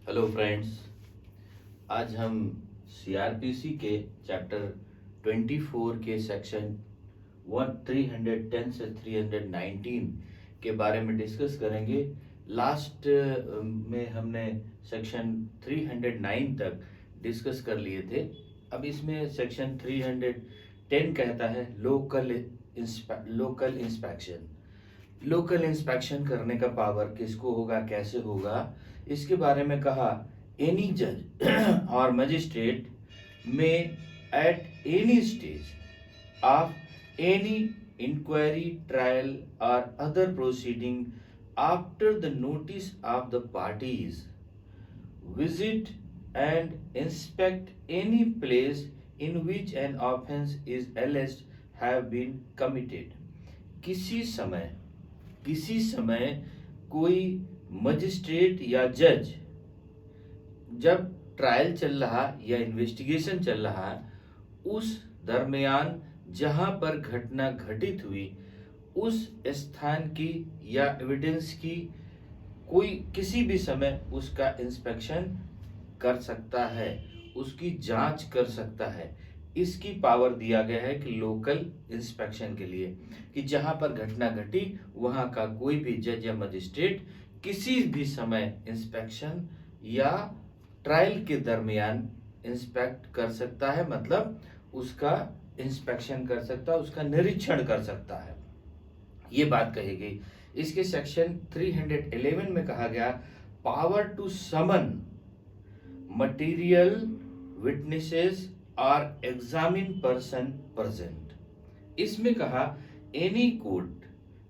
Hello friends. आज हम CrPC के चैप्टर 24 के सेक्शन 310 से 319 के बारे में डिस्कस करेंगे। लास्ट में हमने सेक्शन 309 तक डिस्कस कर लिए थे। अब इसमें सेक्शन 310 कहता है लोकल इंस्पेक्शन। लोकल इंस्पेक्शन करने का पावर किसको होगा, कैसे होगा, इसके बारे में कहा एनी जज और मजिस्ट्रेट में at any stage of any inquiry, trial और other proceeding after the notice of the parties visit and inspect any place in which an offense is alleged have been committed। किसी समय कोई magistrate या जज जब trial चल रहा या इन्वेस्टिगेशन चल रहा उस दरमियान जहां पर घटना घटित हुई उस स्थान की या एविडेंस की कोई किसी भी समय उसका इंस्पेक्शन कर सकता है, उसकी जांच कर सकता है। इसकी पावर दिया गया है कि लोकल इंस्पेक्शन के लिए कि जहां पर घटना घटी वहां का कोई भी जज या मजिस्ट्रेट किसी भी समय इंस्पेक्शन या ट्रायल के दरमियान इंस्पेक्ट कर सकता है, मतलब उसका इंस्पेक्शन कर सकता है, उसका निरीक्षण कर सकता है। ये बात कही गई। इसके सेक्शन 311 में कहा गया power to summon material witnesses और एग्जामिन पर्सन प्रेजेंट। इसमें कहा एनी कोर्ट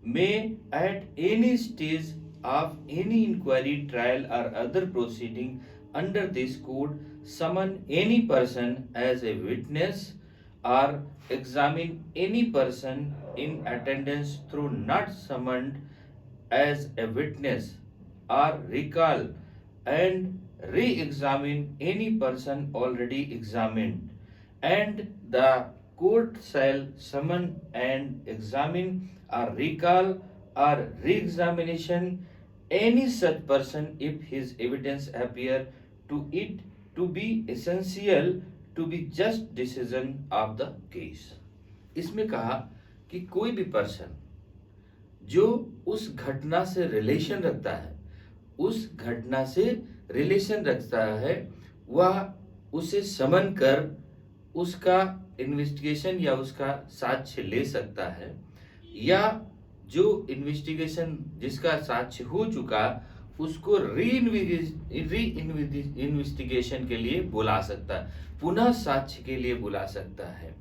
में at any stage of any inquiry, trial और other proceeding under this code summon any person as a witness or examine any person in attendance through not summoned as a witness or recall and re-examine any person already examined, and the court shall summon and examine or recall or re-examination any such person if his evidence appear to it to be essential to be just decision of the case। इसमें कहा कि कोई भी person जो उस घटना से relation रखता है वह उसे समन कर उसका इन्वेस्टिगेशन या उसका साक्ष्य ले सकता है, या जो इन्वेस्टिगेशन जिसका साक्ष्य हो चुका उसको री इन्वेस्टिगेशन के लिए बुला सकता है, पुनः साक्ष्य के लिए बुला सकता है,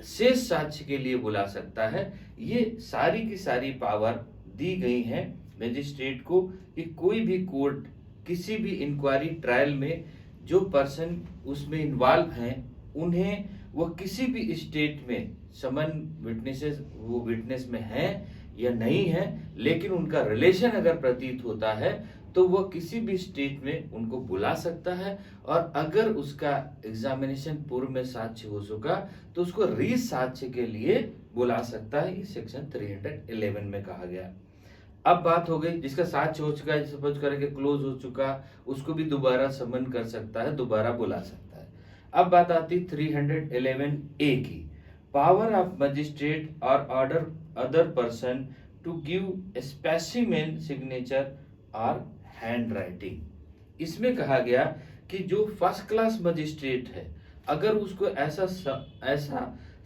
शेष साक्ष्य के लिए बुला सकता है। ये सारी की सारी पावर दी गई है मजिस्ट्रेट को कि कोई भी कोर्ट किसी भी इंक्वायरी ट्रायल में जो पर्सन उसमें इन्वॉल्व हैं उन्हें वो किसी भी स्टेट में समन विटनेसेस वो विटनेस में हैं या नहीं है, लेकिन उनका रिलेशन अगर प्रतीत होता है तो वह किसी भी स्टेट में उनको बुला सकता है, और अगर उसका एग्जामिनेशन पूर्व में साक्ष्य हो चुका तो उसको री साक्ष्य के लिए बुला सकता है। इस सेक्शन 311 में कहा गया। अब बात हो गई जिसका साक्ष्य हो चुका है, सपोज करें कि क्लोज हो चुका, उसको भी दोबारा समन कर सकता है, दोबारा बुला सकता है। अब बात आती 311A की, पावर ऑफ मजिस्ट्रेट और order other person to give specimen signature और हैंड राइटिंग। इसमें कहा गया कि जो फर्स्ट क्लास मजिस्ट्रेट है अगर उसको ऐसा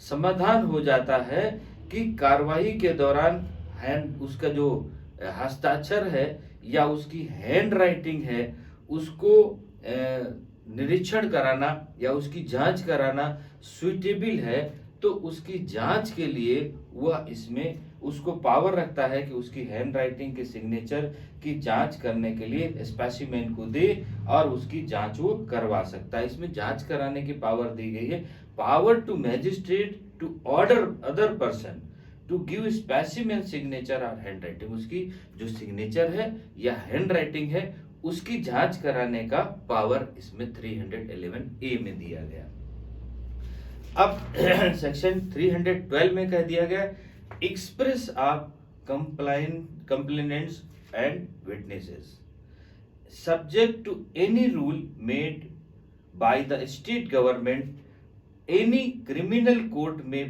समाधान हो जाता है कि कार्रवाई के दौरान उसका जो हस्ताक्षर है या उसकी हैंड राइटिंग है उसको निरीक्षण कराना या उसकी जांच कराना सुइटेबल है, तो उसकी जांच के लिए वह इसमें उसको पावर रखता है कि उसकी हैंड राइटिंग के सिग्नेचर की जांच करने के लिए स्पेसिमेन को दे और उसकी जांच वो करवा सकता है। इसमें जांच कराने की पावर दी गई है। Power to magistrate to order other person to give specimen signature और हैंड राइटिंग, उसकी जो सिग्नेचर है या हैंड राइटिंग है उसकी जांच कराने का पावर इसमें 311A में दिया गया। अब सेक्शन 312 में कह दिया गया express of complainants and witnesses. subject to any rule made by the state government. Any criminal court may,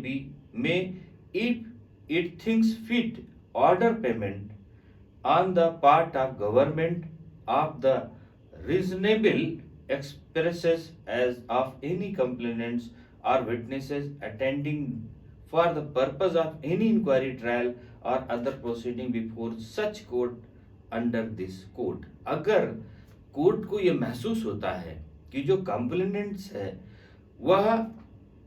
if it thinks fit, order payment on the part of government of the reasonable expresses as of any complainants or witnesses attending for the purpose of any inquiry, trial or other proceeding before such court under this court. अगर court को यह महसूस होता है कि जो complainants है वह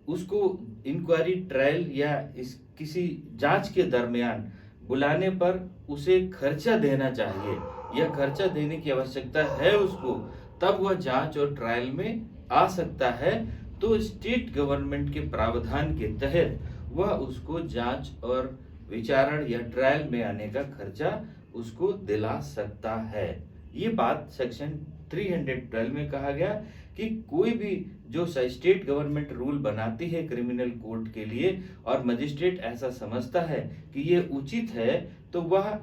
उसको इंक्वायरी, ट्रायल या इस किसी जांच के दरमियान बुलाने पर उसे खर्चा देना चाहिए या खर्चा देने की आवश्यकता है उसको, तब वह जांच और ट्रायल में आ सकता है। तो स्टेट गवर्नमेंट के प्रावधान के तहत वह उसको जांच और विचारण या ट्रायल में आने का खर्चा उसको दिला सकता है। ये बात सेक्शन 312 में कहा गया कि कोई भी जो स्टेट गवर्नमेंट रूल बनाती है क्रिमिनल कोर्ट के लिए और मजिस्ट्रेट ऐसा समझता है कि ये उचित है, तो वह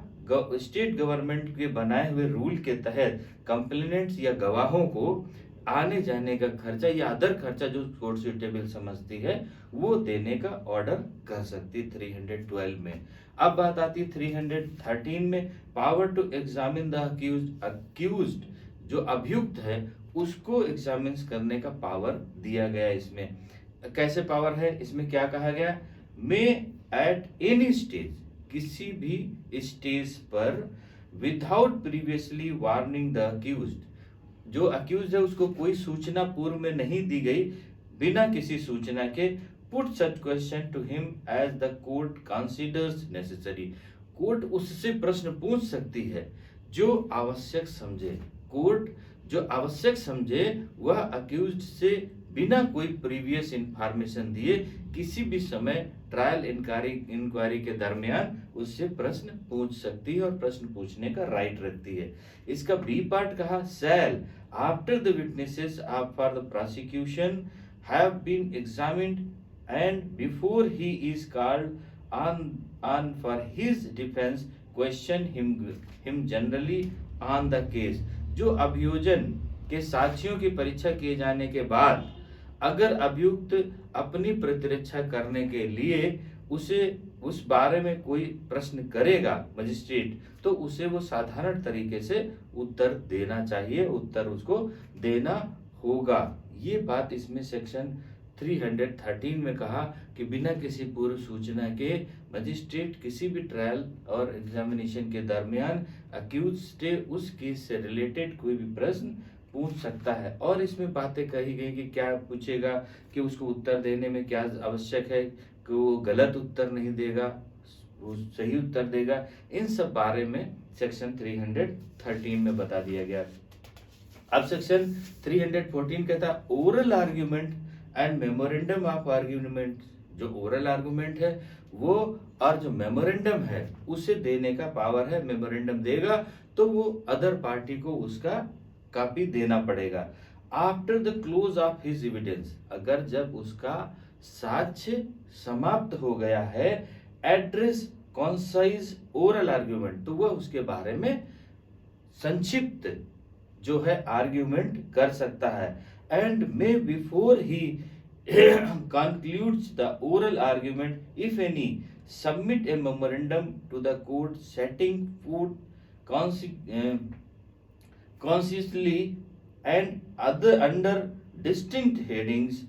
स्टेट गवर्नमेंट के बनाए हुए रूल के तहत कंप्लेनेंट्स या गवाहों को आने जाने का खर्चा या अदर खर्चा जो कोर्ट सुटेबल समझती है वो देने का ऑर्डर कर सकती है 312 में। अब बात आती है 313 में, power to examine the accused, जो अभियुक्त है उसको एग्जामिन करने का पावर दिया गया। इसमें कैसे पावर है, इसमें क्या कहा गया, मे एट एनी स्टेज, किसी भी स्टेज पर without previously warning the accused, जो अक्यूज है उसको कोई सूचना पूर्व में नहीं दी गई, बिना किसी सूचना के, put such question to him as the court considers necessary, court उससे प्रश्न पूछ सकती है जो आवश्यक समझे। कोर्ट जो आवश्यक समझे वह अक्यूज्ड से बिना कोई प्रीवियस इंफॉर्मेशन दिए किसी भी समय ट्रायल इंक्वायरी के दरमियान उससे प्रश्न पूछ सकती है और प्रश्न पूछने का राइट रखती है। इसका बी पार्ट कहा, shall after the witnesses for the prosecution have been examined and before he is called on for his defence question him generally on the case, जो अभियोजन के साक्ष्यों की परीक्षा किए जाने के बाद अगर अभियुक्त अपनी प्रतिरक्षा करने के लिए उसे उस बारे में कोई प्रश्न करेगा मजिस्ट्रेट, तो उसे वो साधारण तरीके से उत्तर देना चाहिए, उत्तर उसको देना होगा। ये बात इसमें सेक्शन 313 में कहा कि बिना किसी पूर्व सूचना के मजिस्ट्रेट किसी भी ट्रायल और एग्जामिनेशन के दरमियान अक्यूज से उस केस से रिलेटेड कोई भी प्रश्न पूछ सकता है। और इसमें बातें कही गई कि क्या पूछेगा, कि उसको उत्तर देने में क्या आवश्यक है, कि वो गलत उत्तर नहीं देगा, वो सही उत्तर देगा। इन सब बारे में सेक्शन 313 में बता दिया गया। अब सेक्शन 314 कहता है oral argument and memorandum of argument, जो ओरल आर्गुमेंट है वो और जो मेमोरेंडम है उसे देने का पावर है। मेमोरेंडम देगा तो वो अदर पार्टी को उसका कॉपी देना पड़ेगा। After the close of his evidence, अगर जब उसका साक्ष्य समाप्त हो गया है, एड्रेस कॉन्साइज ओरल आर्ग्यूमेंट, तो वह उसके बारे में संक्षिप्त जो है आर्ग्यूमेंट कर सकता है। And may before he concludes the oral argument, if any, submit a memorandum to the court setting forth consciously and other under distinct headings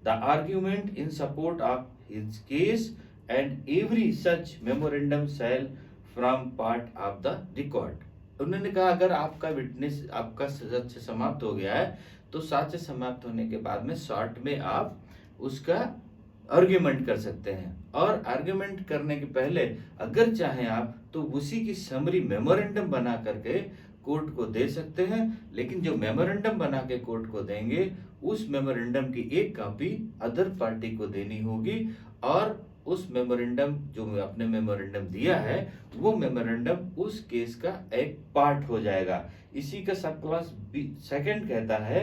the argument in support of his case, and every such memorandum shall form part of the record. उन्होंने कहा अगर आपका witness, आपका साक्ष्य समाप्त हो गया है तो साक्ष्य समाप्त होने के बाद में शॉर्ट में आप उसका आर्ग्यूमेंट कर सकते हैं, और आर्ग्यूमेंट करने के पहले अगर चाहें आप तो उसी की समरी मेमोरेंडम बना करके कोर्ट को दे सकते हैं। लेकिन जो मेमोरेंडम बना के कोर्ट को देंगे उस मेमोरेंडम की एक कॉपी अदर पार्टी को देनी होगी, और उस मेमोरेंडम जो आपने मेमोरेंडम दिया है वो मेमोरेंडम उस केस का एक पार्ट हो जाएगा। इसी का सब क्लास सेकंड कहता है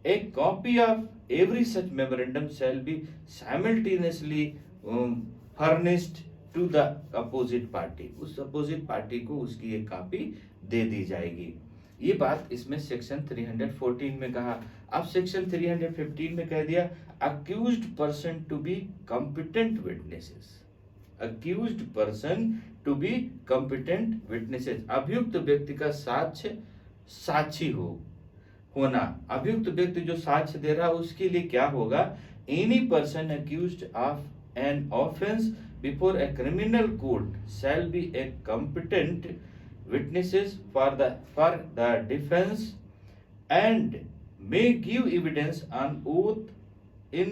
a copy of every such memorandum shall be simultaneously furnished to the opposite party, उस अपोजिट पार्टी को उसकी एक कॉपी दे दी जाएगी। ये बात इसमें सेक्शन 314 में कहा। अब सेक्शन 315 में कह दिया accused person to be competent witnesses. Accused person to be competent witnesses, अभियुक्त व्यक्ति का साक्ष्य साक्षी होना। अभियुक्त व्यक्ति जो साक्ष्य दे रहा है उसके लिए क्या होगा, any person accused of an offence before a criminal court shall be a competent witnesses for the defense and may give evidence on oath in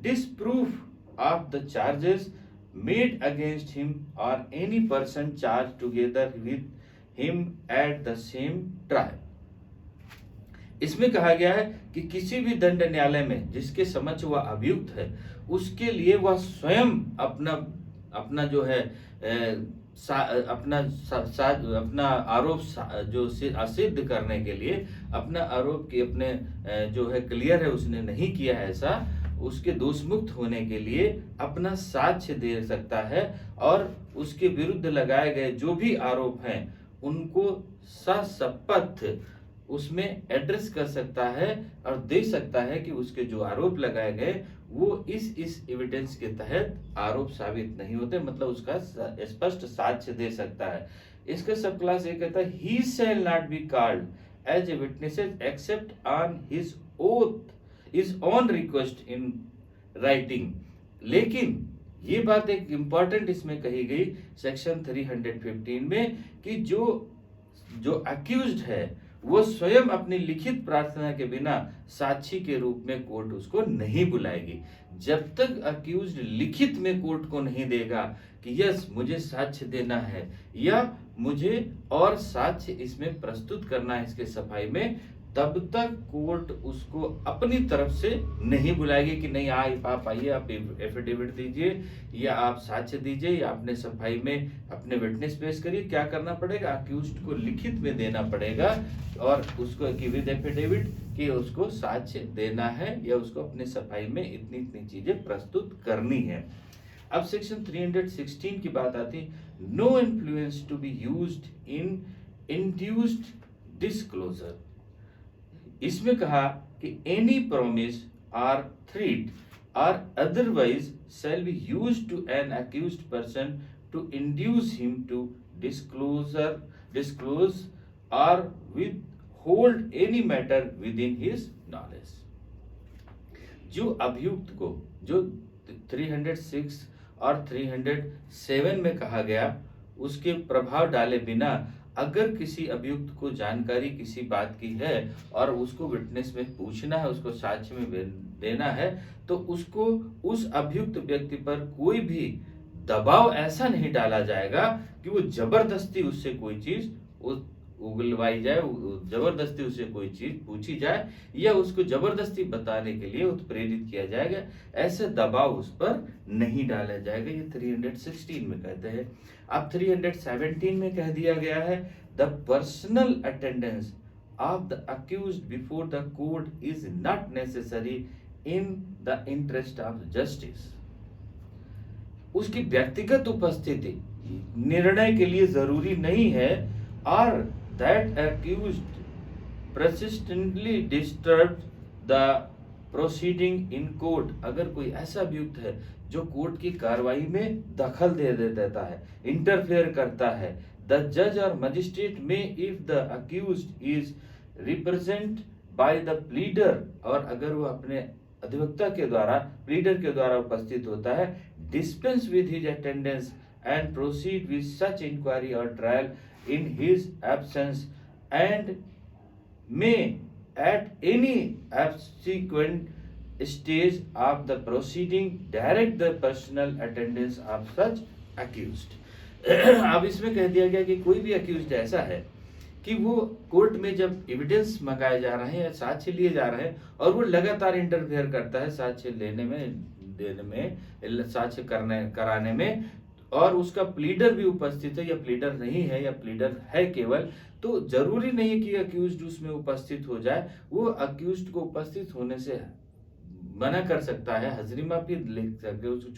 disproof of the charges made against him or any person charged together with him at the same trial। इसमें कहा गया है कि किसी भी दंड न्यायालय में जिसके समक्ष वह अभियुक्त है उसके लिए वह स्वयं अपना जो है अपना आरोप जो असिद्ध करने के लिए अपना आरोप की अपने जो है क्लियर है उसने नहीं किया है ऐसा, उसके दोष मुक्त होने के लिए अपना साक्ष्य दे सकता है और उसके विरुद्ध लगाए गए जो भी आरोप हैं उनको सशपथ उसमें एड्रेस कर सकता है और दे सकता है कि उसके जो आरोप लगाए गए वो इस एविडेंस के तहत आरोप साबित नहीं होते, मतलब उसका स्पष्ट साक्ष्य दे सकता है। इसका सब क्लास ये कहता है he shall not be called as a witness except on his oath is on request in writing. लेकिन ये बात एक इंपॉर्टेंट इसमें कही गई सेक्शन 315 में कि जो अक्यूज्ड है वो स्वयं अपनी लिखित प्रार्थना के बिना साक्षी के रूप में कोर्ट उसको नहीं बुलाएगी। जब तक अक्यूज्ड लिखित में कोर्ट को नहीं देगा कि यस मुझे साक्ष्य देना है या मुझे और साक्ष्य इसमें प्रस्तुत करना है इसके सफाई में, तब तक कोर्ट उसको अपनी तरफ से नहीं बुलाएगी कि नहीं आप आइए, आप एफिडेविट दीजिए या आप साक्ष्य दीजिए या अपने सफाई में अपने विटनेस पेश करिए। क्या करना पड़ेगा, अक्यूज्ड को लिखित में देना पड़ेगा और उसको कि विद एफिडेविट कि उसको साक्ष्य देना है या उसको अपने सफाई में इतनी इतनी चीजें प्रस्तुत करनी है। अब सेक्शन 316 की बात आती, no influence to be used in induced disclosure. इसमें कहा कि एनी प्रॉमिस और थ्रेट और otherwise shall be used to an accused person to induce him to disclose और withhold any matter within his knowledge। जो अभियुक्त को जो 306 और 307 में कहा गया उसके प्रभाव डाले बिना अगर किसी अभियुक्त को जानकारी किसी बात की है और उसको विटनेस में पूछना है, उसको साक्ष्य में देना है, तो उसको उस अभियुक्त व्यक्ति पर कोई भी दबाव ऐसा नहीं डाला जाएगा कि वो जबरदस्ती उससे कोई चीज उगलवाई जाए, जबरदस्ती उससे कोई चीज पूछी जाए या उसको जबरदस्ती बताने के लिए उत्प्रेरित किया जाएगा। ऐसे दबाव उस पर नहीं डाला जाएगा, ये 316 में कहते हैं। अब 317 में कह दिया गया है the personal attendance of the accused before the court is not necessary in the interest of justice. उसकी व्यक्तिगत उपस्थिति निर्णय के लिए जरूरी नहीं है और that accused persistently disturbed the proceeding in court। अगर कोई ऐसा अभियुक्त है जो कोर्ट की कार्रवाई में दखल दे देता है, इंटरफेयर करता है, the judge or magistrate may, if the accused is represented by the pleader, और अगर वो अपने अधिवक्ता के द्वारा प्लीडर के द्वारा उपस्थित होता है, dispense with his attendance and proceed with such inquiry or trial in his absence and may at any subsequent stage of the proceeding direct the personal attendance of such accused। अब इसमें कह दिया गया कि कोई भी अक्यूज्ड ऐसा है कि वो कोर्ट में जब एविडेंस मंगाए जा रहे हैं या साक्ष्य लिए जा रहे हैं और वो लगातार इंटरफेयर करता है साक्ष्य लेने में, देने में, साक्ष्य कराने में, और उसका प्लीडर भी उपस्थित है या प्लीडर नहीं है या प्लीडर है केवल, तो जरूरी नहीं है कि अक्यूज्ड उसमें उपस्थित हो जाए। वो अक्यूज्ड को उपस्थित होने से मना कर सकता है, हाजिरी माफी लिख सकते, उसको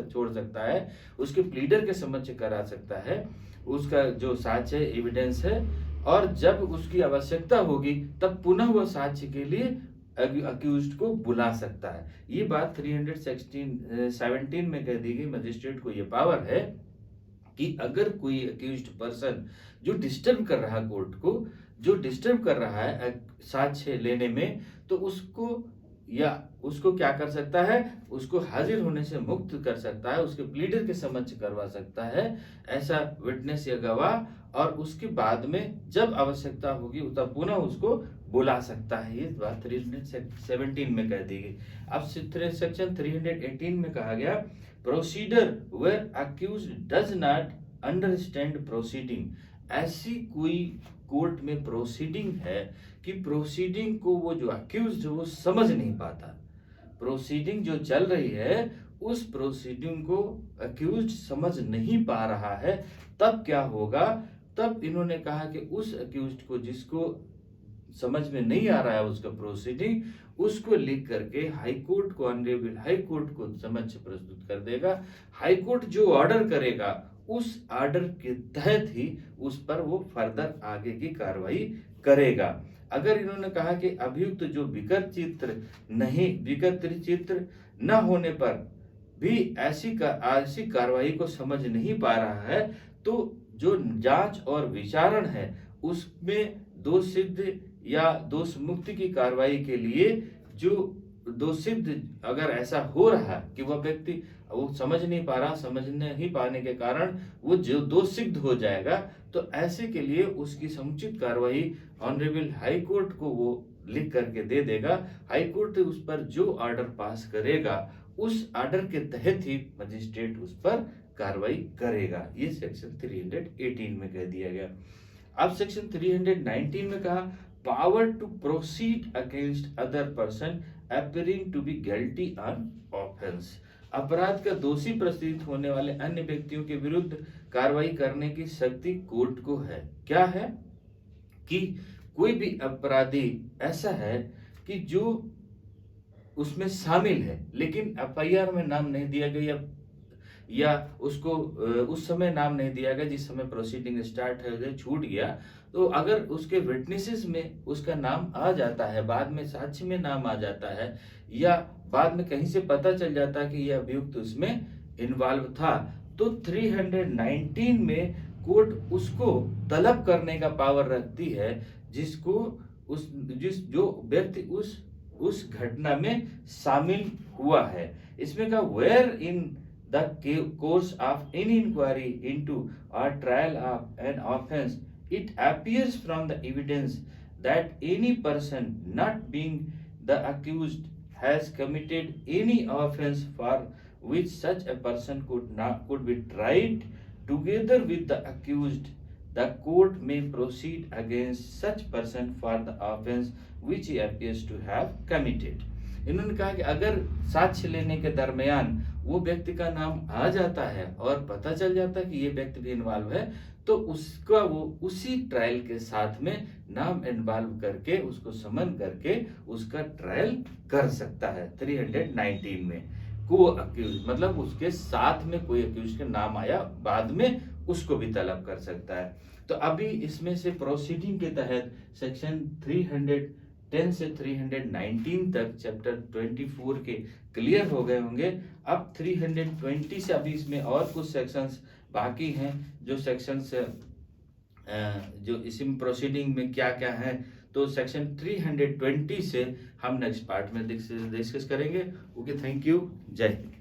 छोड़ सकता है, उसके प्लीडर के समक्ष करा सकता है, उसका जो साक्ष्य एविडेंस है और जब उसकी आवश्यकता होगी तब पुनः वह साक्ष्य के लिए अक्यूज्ड को बुला सकता है। ये बात 317 में कह दी गई। मजिस्ट्रेट को ये पावर है कि अगर कोई अक्यूज्ड पर्सन जो डिस्टर्ब कर रहा है कोर्ट को, जो डिस्टर्ब कर रहा है साक्ष्य लेने में, तो उसको क्या कर सकता है, उसको हाजिर होने से मुक्त कर सकता है, उसके प्लीडर के समक्ष करवा सकता है ऐसा विटनेस या गवाह, और उसके बाद में जब आवश्यकता होगी तब पुनः उसको बुला सकता है। ये बात 317 में कह दी गई। अब सेक्शन 318 में कहा गया, procedure where accused does not understand proceeding. ऐसी कोई कोर्ट में प्रोसीडिंग है कि प्रोसीडिंग को वो जो अक्यूज्ड है वो समझ नहीं पाता, प्रोसीडिंग जो चल रही है उस प्रोसीडिंग को अक्यूज्ड समझ नहीं पा रहा है, तब क्या होगा, तब इन्होंने कहा कि उस अक्यूज्ड को जिसको समझ में नहीं आ रहा है उसका प्रोसीडिंग, उसको लिख करके हाई कोर्ट को, ऑनरेबल हाई कोर्ट को समक्ष प्रस्तुत कर देगा। हाई कोर्ट जो ऑर्डर करेगा उस ऑर्डर के तहत ही उस पर वो फर्दर आगे की कार्रवाई करेगा। अगर इन्होंने कहा कि अभियुक्त जो विकृत चित्र न होने पर भी ऐसी कार्रवाई को समझ नहीं पा रहा है, तो जो जांच और विचारण है उसमें दोष सिद्ध या दोष मुक्ति की कार्रवाई के लिए जो दोष सिद्ध अगर ऐसा हो रहा है कि वह व्यक्ति वो समझ नहीं पा रहा, समझ नहीं पाने के कारण वो जो दोष सिद्ध हो जाएगा, तो ऐसे के लिए उसकी समुचित कार्रवाई ऑनरेबल हाई कोर्ट को वो लिख करके दे देगा। हाई कोर्ट उस पर जो ऑर्डर पास करेगा उस ऑर्डर के तहत ही मजिस्ट्रेट उस पर कार्रवाई करेगा। ये सेक्शन 318 में कह दिया गया। अब सेक्शन 319 में कहा, power to proceed against other person appearing to be guilty on offence. अपराध का दोषी प्रतीत होने वाले अन्य व्यक्तियों के विरुद्ध कार्रवाई करने की शक्ति कोर्ट को है। क्या है कि कोई भी अपराधी ऐसा है कि जो उसमें शामिल है लेकिन एफआईआर में नाम नहीं दिया गया या उसको उस समय नाम नहीं दिया गया जिस समय प्रोसीडिंग स्टार्ट हो गई, छूट गया, तो अगर उसके विटनेसेस में उसका नाम आ जाता है, बाद में साक्ष्य में नाम आ जाता है, या बाद में कहीं से पता चल जाता है कि यह अभियुक्त उसमें इन्वॉल्व था, तो 319 में कोर्ट उसको तलब करने का पावर रखती है जो व्यक्ति उस घटना में शामिल हुआ है। इसमें कहा, where in the course of any inquiry into or trial of an offense it appears from the evidence that any person not being the accused has committed any offense for which such a person could be tried together with the accused, the court may proceed against such person for the offense which he appears to have committed। इन्होंने कहा कि अगर साक्ष्य लेने के दरमियान वो व्यक्ति का नाम आ जाता है और पता चल जाता है कि ये व्यक्ति भी इन्वॉल्व है, तो उसका वो उसी ट्रायल के साथ में नाम इन्वॉल्व करके उसको समन करके उसका ट्रायल कर सकता है। 319 में को अक्यूज मतलब उसके साथ में कोई अक्यूज का नाम आया, बाद में उसको भी तलब कर सकता है। तो अभी इसमें से प्रोसीडिंग के तहत सेक्शन 310 से 319 तक चैप्टर 24 के क्लियर हो गए होंगे। अब 320 से अभी इसमें और कुछ सेक्शंस बाकी हैं, जो सेक्शंस जो इसी प्रोसीडिंग में क्या क्या है, तो सेक्शन 320 से हम नेक्स्ट पार्ट में डिस्कस करेंगे। ओके, थैंक यू, जय हिंद।